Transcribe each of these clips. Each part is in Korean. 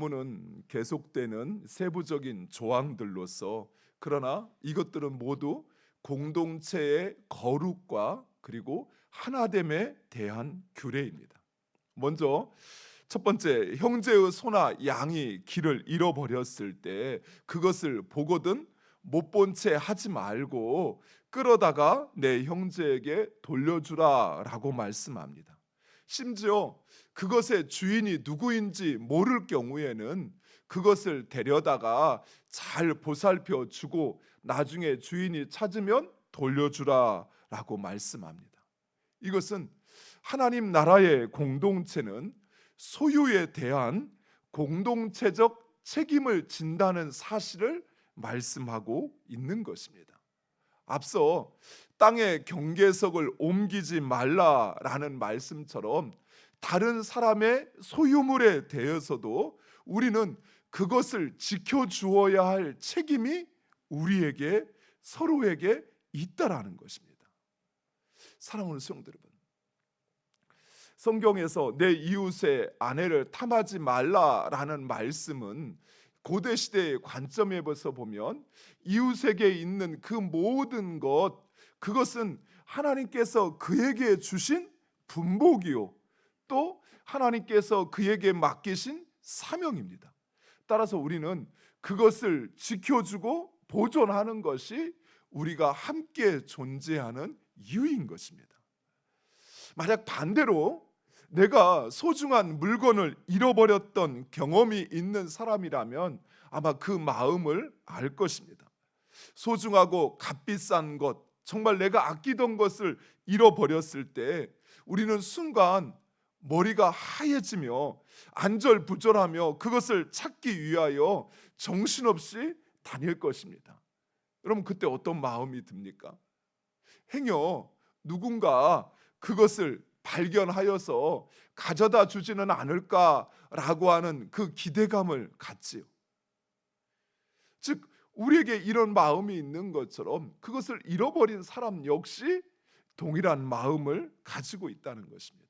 본문은 계속되는 세부적인 조항들로서, 그러나 이것들은 모두 공동체의 거룩과 그리고 하나됨에 대한 규례입니다. 먼저 첫 번째, 형제의 소나 양이 길을 잃어버렸을 때 그것을 보거든 못 본 채 하지 말고 끌어다가 내 형제에게 돌려주라 라고 말씀합니다. 심지어 그것의 주인이 누구인지 모를 경우에는 그것을 데려다가 잘 보살펴 주고 나중에 주인이 찾으면 돌려주라 라고 말씀합니다. 이것은 하나님 나라의 공동체는 소유에 대한 공동체적 책임을 진다는 사실을 말씀하고 있는 것입니다. 앞서 땅의 경계석을 옮기지 말라라는 말씀처럼 다른 사람의 소유물에 대해서도 우리는 그것을 지켜주어야 할 책임이 우리에게, 서로에게 있다라는 것입니다. 사랑하는 성도 여러분, 성경에서 내 이웃의 아내를 탐하지 말라라는 말씀은 고대 시대의 관점에서 보면 이웃에게 있는 그 모든 것, 그것은 하나님께서 그에게 주신 분복이요, 또 하나님께서 그에게 맡기신 사명입니다. 따라서 우리는 그것을 지켜주고 보존하는 것이 우리가 함께 존재하는 이유인 것입니다. 만약 반대로 내가 소중한 물건을 잃어버렸던 경험이 있는 사람이라면 아마 그 마음을 알 것입니다. 소중하고 값비싼 것, 정말 내가 아끼던 것을 잃어버렸을 때 우리는 순간 머리가 하얘지며 안절부절하며 그것을 찾기 위하여 정신없이 다닐 것입니다. 여러분, 그때 어떤 마음이 듭니까? 행여 누군가 그것을 발견하여서 가져다 주지는 않을까라고 하는 그 기대감을 갖지요. 즉, 우리에게 이런 마음이 있는 것처럼 그것을 잃어버린 사람 역시 동일한 마음을 가지고 있다는 것입니다.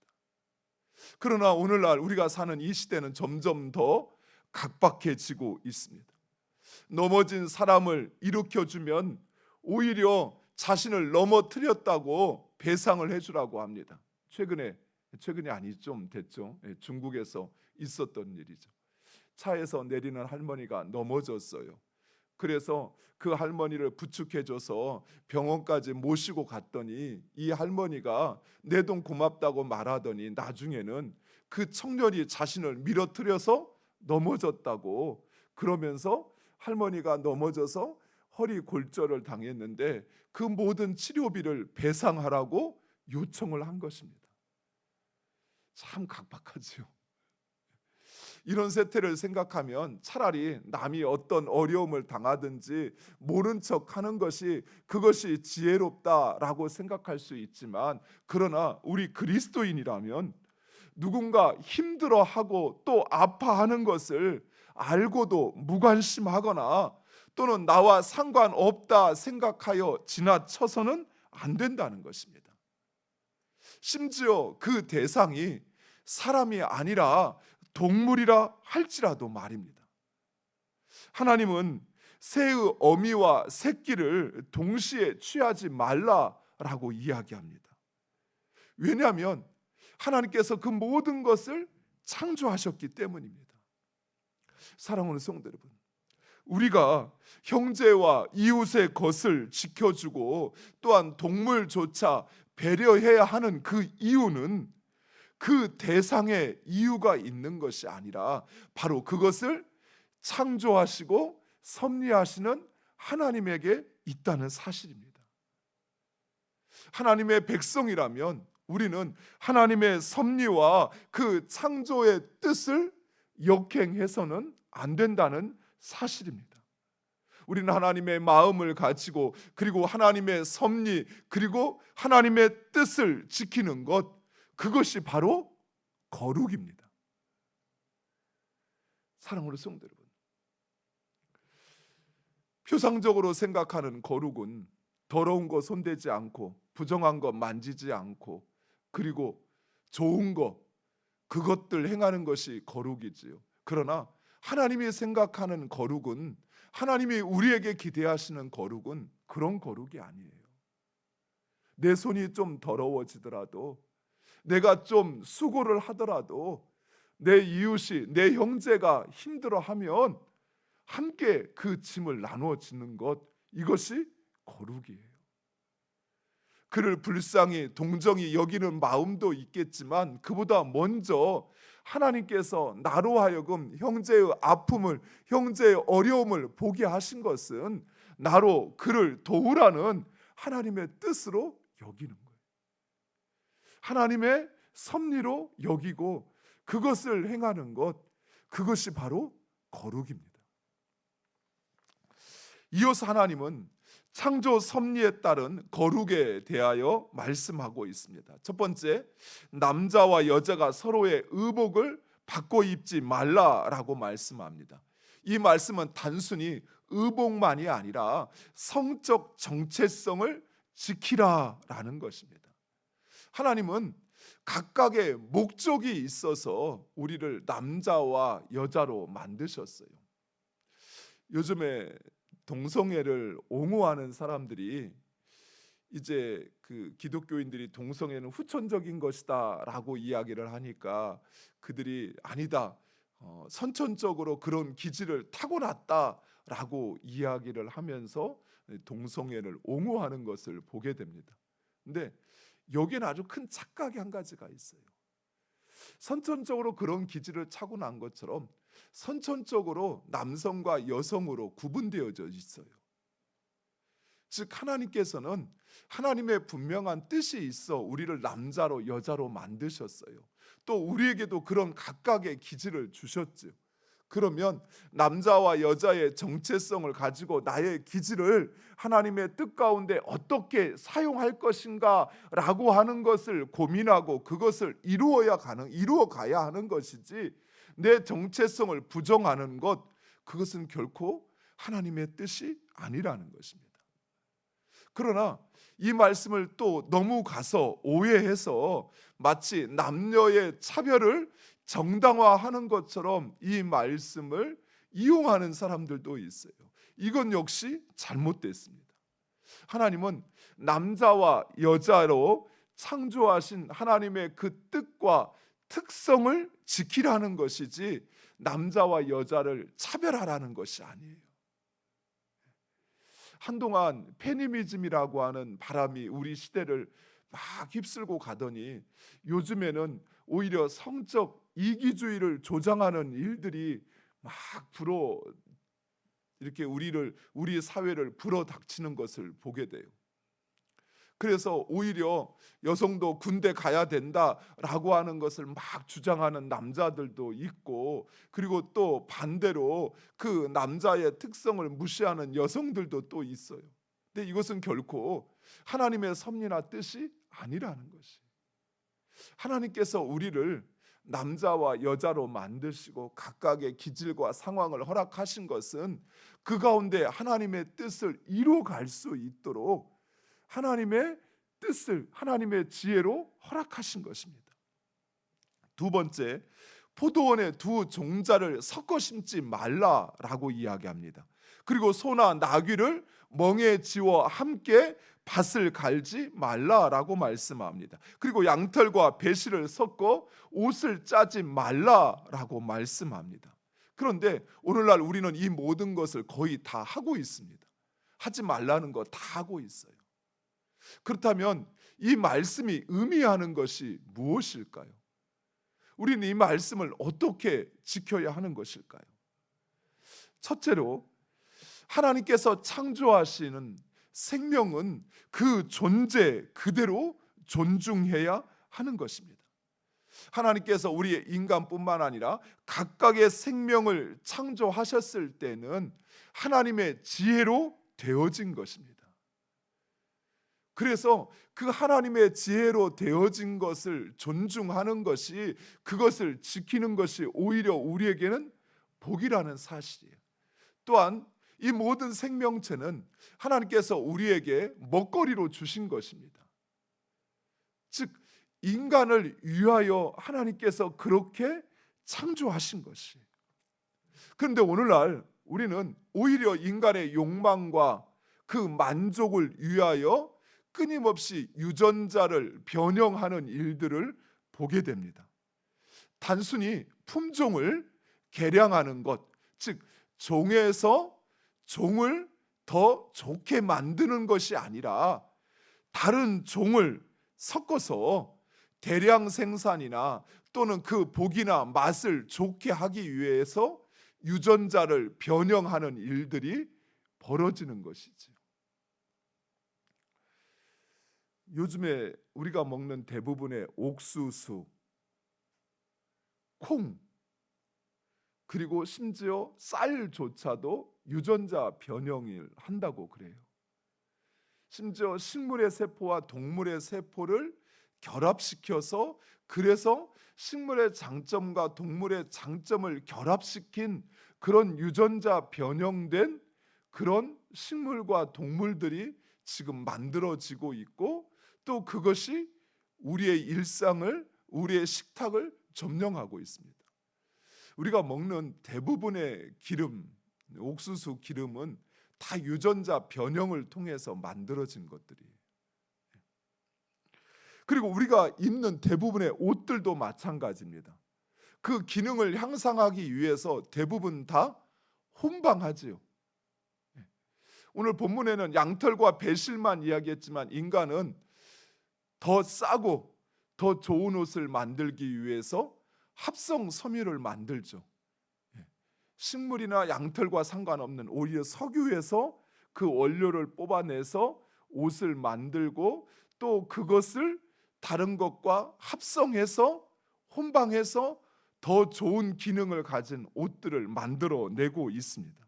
그러나 오늘날 우리가 사는 이 시대는 점점 더 각박해지고 있습니다. 넘어진 사람을 일으켜주면 오히려 자신을 넘어뜨렸다고 배상을 해주라고 합니다. 최근이 아니 좀 됐죠. 중국에서 있었던 일이죠. 차에서 내리는 할머니가 넘어졌어요. 그래서 그 할머니를 부축해줘서 병원까지 모시고 갔더니 이 할머니가 내 돈 고맙다고 말하더니 나중에는 그 청년이 자신을 밀어뜨려서 넘어졌다고, 그러면서 할머니가 넘어져서 허리 골절을 당했는데 그 모든 치료비를 배상하라고 요청을 한 것입니다. 참 각박하지요. 이런 세태를 생각하면 차라리 남이 어떤 어려움을 당하든지 모른 척하는 것이, 그것이 지혜롭다라고 생각할 수 있지만, 그러나 우리 그리스도인이라면 누군가 힘들어하고 또 아파하는 것을 알고도 무관심하거나 또는 나와 상관없다 생각하여 지나쳐서는 안 된다는 것입니다. 심지어 그 대상이 사람이 아니라 동물이라 할지라도 말입니다. 하나님은 새의 어미와 새끼를 동시에 취하지 말라라고 이야기합니다. 왜냐하면 하나님께서 그 모든 것을 창조하셨기 때문입니다. 사랑하는 성도 여러분, 우리가 형제와 이웃의 것을 지켜주고 또한 동물조차 배려해야 하는 그 이유는 그 대상의 이유가 있는 것이 아니라 바로 그것을 창조하시고 섭리하시는 하나님에게 있다는 사실입니다. 하나님의 백성이라면 우리는 하나님의 섭리와 그 창조의 뜻을 역행해서는 안 된다는 사실입니다. 우리는 하나님의 마음을 가지고 그리고 하나님의 섭리 그리고 하나님의 뜻을 지키는 것, 그것이 바로 거룩입니다. 사랑하는 성도 여러분, 표상적으로 생각하는 거룩은 더러운 거 손대지 않고 부정한 거 만지지 않고 그리고 좋은 거, 그것들 행하는 것이 거룩이지요. 그러나 하나님이 생각하는 거룩은, 하나님이 우리에게 기대하시는 거룩은 그런 거룩이 아니에요. 내 손이 좀 더러워지더라도, 내가 좀 수고를 하더라도, 내 이웃이, 내 형제가 힘들어하면 함께 그 짐을 나누어 지는 것, 이것이 거룩이에요. 그를 불쌍히 동정히 여기는 마음도 있겠지만, 그보다 먼저 하나님께서 나로 하여금 형제의 아픔을, 형제의 어려움을 보게 하신 것은 나로 그를 도우라는 하나님의 뜻으로 여기는 거예요. 하나님의 섭리로 여기고 그것을 행하는 것, 그것이 바로 거룩입니다. 이어서 하나님은 창조 섭리에 따른 거룩에 대하여 말씀하고 있습니다. 첫 번째, 남자와 여자가 서로의 의복을 바꿔 입지 말라라고 말씀합니다. 이 말씀은 단순히 의복만이 아니라 성적 정체성을 지키라라는 것입니다. 하나님은 각각의 목적이 있어서 우리를 남자와 여자로 만드셨어요. 요즘에 동성애를 옹호하는 사람들이 이제 그 기독교인들이 동성애는 후천적인 것이다라고 이야기를 하니까 그들이 아니다, 선천적으로 그런 기질을 타고났다라고 이야기를 하면서 동성애를 옹호하는 것을 보게 됩니다. 근데 여기에는 아주 큰 착각이 한 가지가 있어요. 선천적으로 그런 기질을 타고난 것처럼 선천적으로 남성과 여성으로 구분되어져 있어요. 즉 하나님께서는 하나님의 분명한 뜻이 있어 우리를 남자로 여자로 만드셨어요. 또 우리에게도 그런 각각의 기질을 주셨죠. 그러면 남자와 여자의 정체성을 가지고 나의 기질을 하나님의 뜻 가운데 어떻게 사용할 것인가 라고 하는 것을 고민하고 그것을 이루어 가야 하는 것이지, 내 정체성을 부정하는 것, 그것은 결코 하나님의 뜻이 아니라는 것입니다. 그러나 이 말씀을 또 너무 가서 오해해서 마치 남녀의 차별을 정당화하는 것처럼 이 말씀을 이용하는 사람들도 있어요. 이건 역시 잘못됐습니다. 하나님은 남자와 여자로 창조하신 하나님의 그 뜻과 특성을 지키라는 것이지 남자와 여자를 차별하라는 것이 아니에요. 한동안 페미니즘이라고 하는 바람이 우리 시대를 막 휩쓸고 가더니 요즘에는 오히려 성적 이기주의를 조장하는 일들이 막 이렇게 우리 사회를 불어닥치는 것을 보게 돼요. 그래서 오히려 여성도 군대 가야 된다라고 하는 것을 막 주장하는 남자들도 있고, 그리고 또 반대로 그 남자의 특성을 무시하는 여성들도 또 있어요. 근데 이것은 결코 하나님의 섭리나 뜻이 아니라는 것이. 하나님께서 우리를 남자와 여자로 만드시고 각각의 기질과 상황을 허락하신 것은 그 가운데 하나님의 뜻을 이루어갈 수 있도록 하나님의 뜻을, 하나님의 지혜로 허락하신 것입니다. 두 번째, 포도원에 두 종자를 섞어 심지 말라라고 이야기합니다. 그리고 소나 나귀를 멍에 지워 함께 밭을 갈지 말라라고 말씀합니다. 그리고 양털과 배실을 섞어 옷을 짜지 말라라고 말씀합니다. 그런데 오늘날 우리는 이 모든 것을 거의 다 하고 있습니다. 하지 말라는 거 다 하고 있어요. 그렇다면 이 말씀이 의미하는 것이 무엇일까요? 우리는 이 말씀을 어떻게 지켜야 하는 것일까요? 첫째로, 하나님께서 창조하시는 생명은 그 존재 그대로 존중해야 하는 것입니다. 하나님께서 우리의 인간뿐만 아니라 각각의 생명을 창조하셨을 때는 하나님의 지혜로 되어진 것입니다. 그래서 그 하나님의 지혜로 되어진 것을 존중하는 것이, 그것을 지키는 것이 오히려 우리에게는 복이라는 사실이에요. 또한 이 모든 생명체는 하나님께서 우리에게 먹거리로 주신 것입니다. 즉 인간을 위하여 하나님께서 그렇게 창조하신 것이. 그런데 오늘날 우리는 오히려 인간의 욕망과 그 만족을 위하여 끊임없이 유전자를 변형하는 일들을 보게 됩니다. 단순히 품종을 개량하는 것, 즉 종에서 종을 더 좋게 만드는 것이 아니라 다른 종을 섞어서 대량 생산이나 또는 그 복이나 맛을 좋게 하기 위해서 유전자를 변형하는 일들이 벌어지는 것이죠. 요즘에 우리가 먹는 대부분의 옥수수, 콩, 그리고 심지어 쌀조차도 유전자 변형을 한다고 그래요. 심지어 식물의 세포와 동물의 세포를 결합시켜서, 그래서 식물의 장점과 동물의 장점을 결합시킨 그런 유전자 변형된 그런 식물과 동물들이 지금 만들어지고 있고, 또 그것이 우리의 일상을, 우리의 식탁을 점령하고 있습니다. 우리가 먹는 대부분의 기름, 옥수수 기름은 다 유전자 변형을 통해서 만들어진 것들이에요. 그리고 우리가 입는 대부분의 옷들도 마찬가지입니다. 그 기능을 향상하기 위해서 대부분 다 혼방하지요. 오늘 본문에는 양털과 배실만 이야기했지만, 인간은 더 싸고 더 좋은 옷을 만들기 위해서 합성 섬유를 만들죠. 식물이나 양털과 상관없는 오히려 석유에서 그 원료를 뽑아내서 옷을 만들고, 또 그것을 다른 것과 합성해서 혼방해서 더 좋은 기능을 가진 옷들을 만들어내고 있습니다.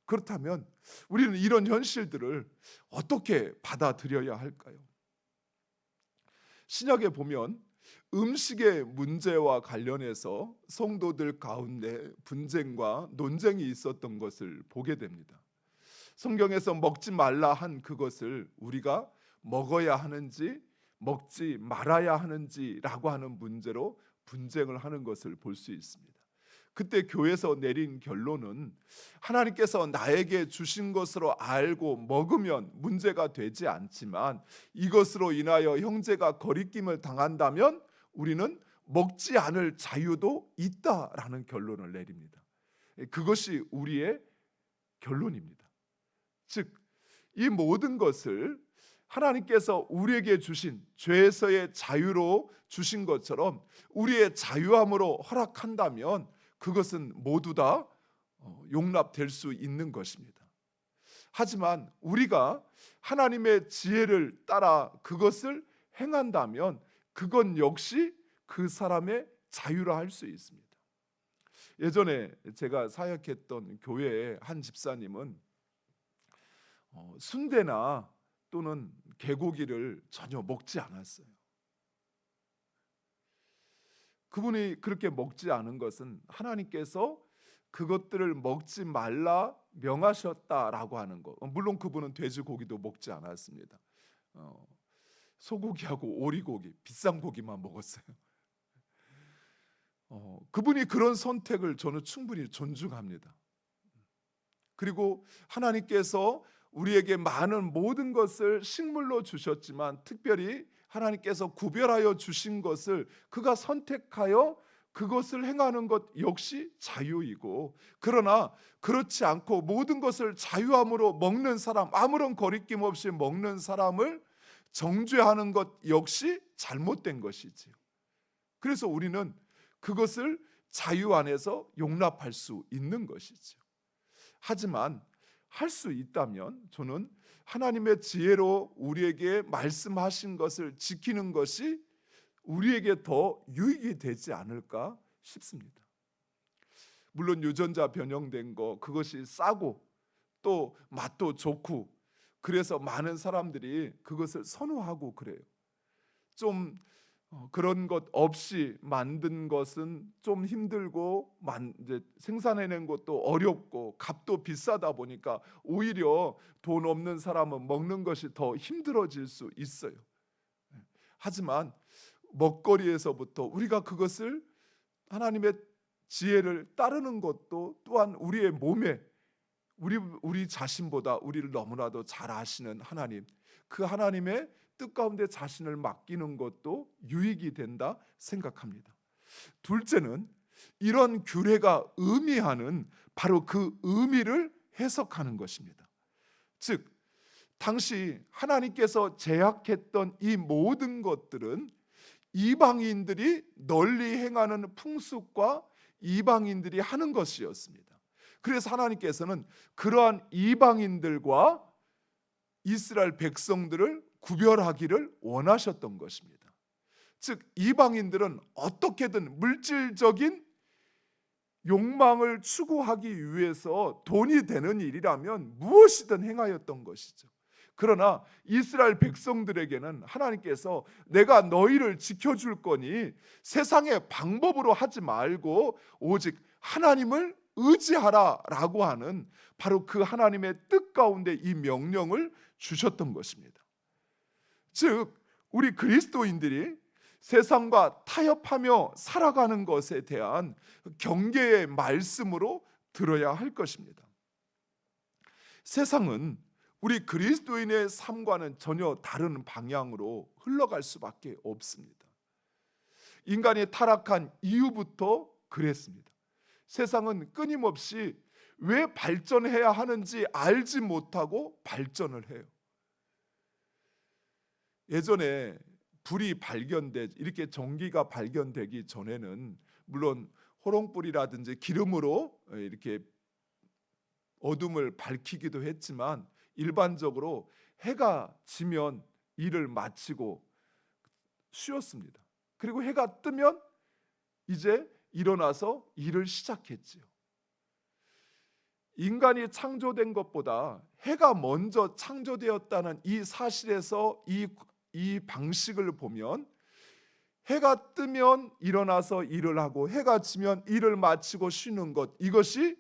그렇다면 우리는 이런 현실들을 어떻게 받아들여야 할까요? 신약에 보면 음식의 문제와 관련해서 성도들 가운데 분쟁과 논쟁이 있었던 것을 보게 됩니다. 성경에서 먹지 말라 한 그것을 우리가 먹어야 하는지 먹지 말아야 하는지라고 하는 문제로 분쟁을 하는 것을 볼 수 있습니다. 그때 교회에서 내린 결론은, 하나님께서 나에게 주신 것으로 알고 먹으면 문제가 되지 않지만, 이것으로 인하여 형제가 거리낌을 당한다면 우리는 먹지 않을 자유도 있다라는 결론을 내립니다. 그것이 우리의 결론입니다. 즉, 이 모든 것을 하나님께서 우리에게 주신 죄에서의 자유로 주신 것처럼 우리의 자유함으로 허락한다면 그것은 모두 다 용납될 수 있는 것입니다. 하지만 우리가 하나님의 지혜를 따라 그것을 행한다면 그건 역시 그 사람의 자유라 할 수 있습니다. 예전에 제가 사역했던 교회의 한 집사님은 순대나 또는 개고기를 전혀 먹지 않았어요. 그분이 그렇게 먹지 않은 것은 하나님께서 그것들을 먹지 말라 명하셨다라고 하는 것. 물론 그분은 돼지고기도 먹지 않았습니다. 소고기하고 오리고기, 비싼 고기만 먹었어요. 그분이 그런 선택을 저는 충분히 존중합니다. 그리고 하나님께서 우리에게 많은 모든 것을 식물로 주셨지만, 특별히 하나님께서 구별하여 주신 것을 그가 선택하여 그것을 행하는 것 역시 자유이고, 그러나 그렇지 않고 모든 것을 자유함으로 먹는 사람, 아무런 거리낌 없이 먹는 사람을 정죄하는 것 역시 잘못된 것이지요. 그래서 우리는 그것을 자유 안에서 용납할 수 있는 것이죠. 하지만 할 수 있다면 저는 하나님의 지혜로 우리에게 말씀하신 것을 지키는 것이 우리에게 더 유익이 되지 않을까 싶습니다. 물론 유전자 변형된 거, 그것이 싸고 또 맛도 좋고, 그래서 많은 사람들이 그것을 선호하고 그래요. 좀 그런 것 없이 만든 것은 좀 힘들고 이제 생산해낸 것도 어렵고 값도 비싸다 보니까 오히려 돈 없는 사람은 먹는 것이 더 힘들어질 수 있어요. 하지만 먹거리에서부터 우리가 그것을 하나님의 지혜를 따르는 것도 또한 우리의 몸에 우리 자신보다 우리를 너무나도 잘 아시는 하나님, 그 하나님의 뜻 가운데 자신을 맡기는 것도 유익이 된다 생각합니다. 둘째는 이런 규례가 의미하는 바로 그 의미를 해석하는 것입니다. 즉 당시 하나님께서 제약했던 이 모든 것들은 이방인들이 널리 행하는 풍습과 이방인들이 하는 것이었습니다. 그래서 하나님께서는 그러한 이방인들과 이스라엘 백성들을 구별하기를 원하셨던 것입니다. 즉 이방인들은 어떻게든 물질적인 욕망을 추구하기 위해서 돈이 되는 일이라면 무엇이든 행하였던 것이죠. 그러나 이스라엘 백성들에게는 하나님께서 내가 너희를 지켜줄 거니 세상의 방법으로 하지 말고 오직 하나님을 의지하라 라고 하는 바로 그 하나님의 뜻 가운데 이 명령을 주셨던 것입니다. 즉 우리 그리스도인들이 세상과 타협하며 살아가는 것에 대한 경계의 말씀으로 들어야 할 것입니다. 세상은 우리 그리스도인의 삶과는 전혀 다른 방향으로 흘러갈 수밖에 없습니다. 인간이 타락한 이후부터 그랬습니다. 세상은 끊임없이 왜 발전해야 하는지 알지 못하고 발전을 해요. 예전에 불이 이렇게 전기가 발견되기 전에는 물론 호롱불이라든지 기름으로 이렇게 어둠을 밝히기도 했지만 일반적으로 해가 지면 일을 마치고 쉬었습니다. 그리고 해가 뜨면 이제 일어나서 일을 시작했지요. 인간이 창조된 것보다 해가 먼저 창조되었다는 이 사실에서 이 방식을 보면 해가 뜨면 일어나서 일을 하고 해가 지면 일을 마치고 쉬는 것, 이것이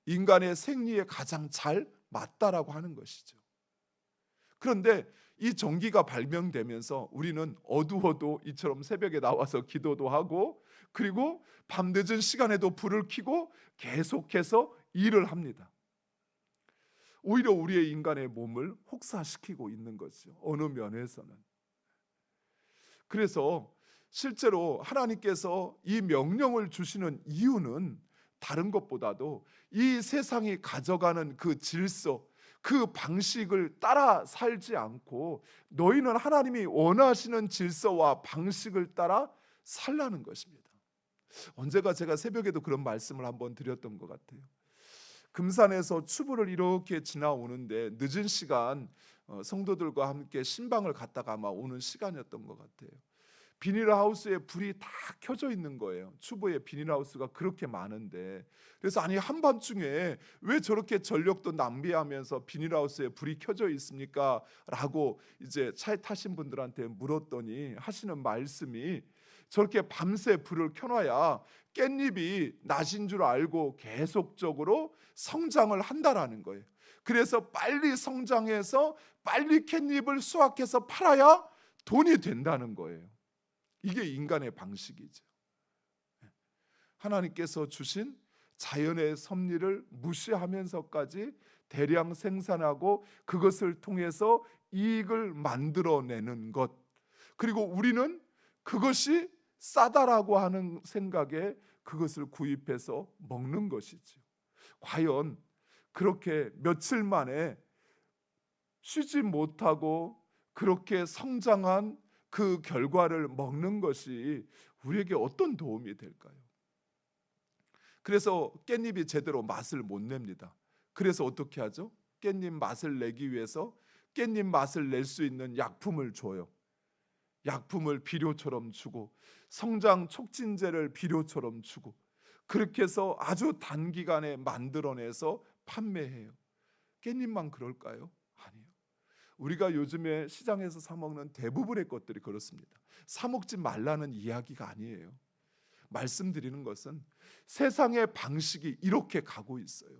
인간의 생리에 가장 잘 맞다라고 하는 것이죠. 그런데 이 전기가 발명되면서 우리는 어두워도 이처럼 새벽에 나와서 기도도 하고 그리고 밤늦은 시간에도 불을 켜고 계속해서 일을 합니다. 오히려 우리의 인간의 몸을 혹사시키고 있는 거죠. 어느 면에서는. 그래서 실제로 하나님께서 이 명령을 주시는 이유는 다른 것보다도 이 세상이 가져가는 그 질서, 그 방식을 따라 살지 않고 너희는 하나님이 원하시는 질서와 방식을 따라 살라는 것입니다. 언제가 제가 새벽에도 그런 말씀을 한번 드렸던 것 같아요. 금산에서 추부를 이렇게 지나오는데 늦은 시간 성도들과 함께 신방을 갔다가 아마 오는 시간이었던 것 같아요. 비닐하우스에 불이 다 켜져 있는 거예요. 추보에 비닐하우스가 그렇게 많은데, 그래서 아니 한밤중에 왜 저렇게 전력도 낭비하면서 비닐하우스에 불이 켜져 있습니까? 라고 이제 차에 타신 분들한테 물었더니 하시는 말씀이 저렇게 밤새 불을 켜놔야 깻잎이 낫인 줄 알고 계속적으로 성장을 한다라는 거예요. 그래서 빨리 성장해서 빨리 깻잎을 수확해서 팔아야 돈이 된다는 거예요. 이게 인간의 방식이죠. 하나님께서 주신 자연의 섭리를 무시하면서까지 대량 생산하고 그것을 통해서 이익을 만들어내는 것, 그리고 우리는 그것이 싸다라고 하는 생각에 그것을 구입해서 먹는 것이죠. 과연 그렇게 며칠 만에 쉬지 못하고 그렇게 성장한 그 결과를 먹는 것이 우리에게 어떤 도움이 될까요? 그래서 깻잎이 제대로 맛을 못 냅니다. 그래서 어떻게 하죠? 깻잎 맛을 내기 위해서 깻잎 맛을 낼 수 있는 약품을 줘요. 약품을 비료처럼 주고 성장 촉진제를 비료처럼 주고 그렇게 해서 아주 단기간에 만들어내서 판매해요. 깻잎만 그럴까요? 아니요. 우리가 요즘에 시장에서 사 먹는 대부분의 것들이 그렇습니다. 사 먹지 말라는 이야기가 아니에요. 말씀드리는 것은 세상의 방식이 이렇게 가고 있어요.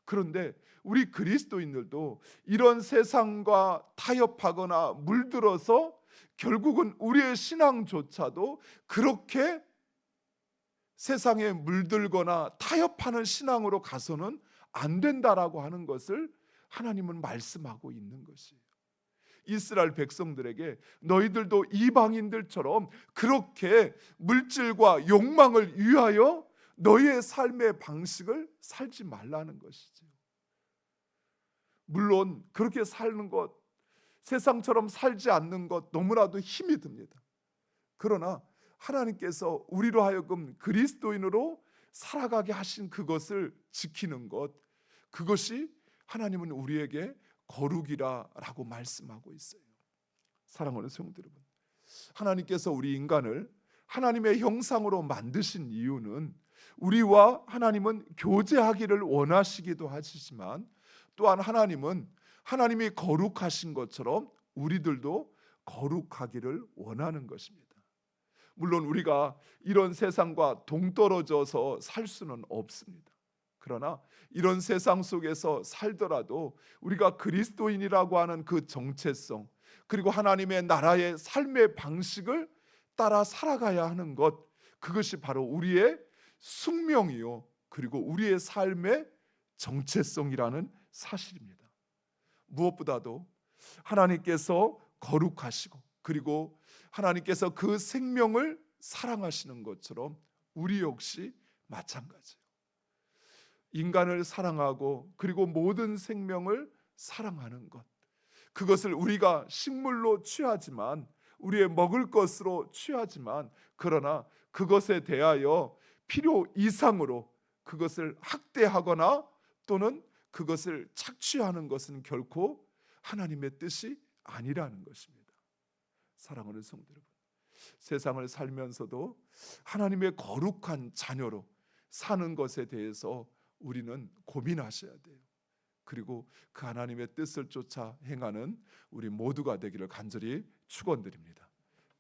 그런데 우리 그리스도인들도 이런 세상과 타협하거나 물들어서 결국은 우리의 신앙조차도 그렇게 세상에 물들거나 타협하는 신앙으로 가서는 안 된다라고 하는 것을 하나님은 말씀하고 있는 것이에요. 이스라엘 백성들에게 너희들도 이방인들처럼 그렇게 물질과 욕망을 위하여 너희의 삶의 방식을 살지 말라는 것이죠. 물론 그렇게 사는 것, 세상처럼 살지 않는 것 너무나도 힘이 듭니다. 그러나 하나님께서 우리로 하여금 그리스도인으로 살아가게 하신 그것을 지키는 것, 그것이 하나님은 우리에게 거룩이라고 말씀하고 있어요. 사랑하는 성도 여러분, 하나님께서 우리 인간을 하나님의 형상으로 만드신 이유는 우리와 하나님은 교제하기를 원하시기도 하시지만, 또한 하나님은 하나님이 거룩하신 것처럼 우리들도 거룩하기를 원하는 것입니다. 물론 우리가 이런 세상과 동떨어져서 살 수는 없습니다. 그러나 이런 세상 속에서 살더라도 우리가 그리스도인이라고 하는 그 정체성, 그리고 하나님의 나라의 삶의 방식을 따라 살아가야 하는 것, 그것이 바로 우리의 숙명이요, 그리고 우리의 삶의 정체성이라는 사실입니다. 무엇보다도 하나님께서 거룩하시고, 그리고 하나님께서 그 생명을 사랑하시는 것처럼 우리 역시 마찬가지예요. 인간을 사랑하고 그리고 모든 생명을 사랑하는 것, 그것을 우리가 식물로 취하지만, 우리의 먹을 것으로 취하지만, 그러나 그것에 대하여 필요 이상으로 그것을 학대하거나 또는 그것을 착취하는 것은 결코 하나님의 뜻이 아니라는 것입니다. 사랑하는 성도 여러분, 세상을 살면서도 하나님의 거룩한 자녀로 사는 것에 대해서 우리는 고민하셔야 돼요. 그리고 그 하나님의 뜻을 쫓아 행하는 우리 모두가 되기를 간절히 축원드립니다.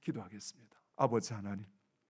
기도하겠습니다. 아버지 하나님,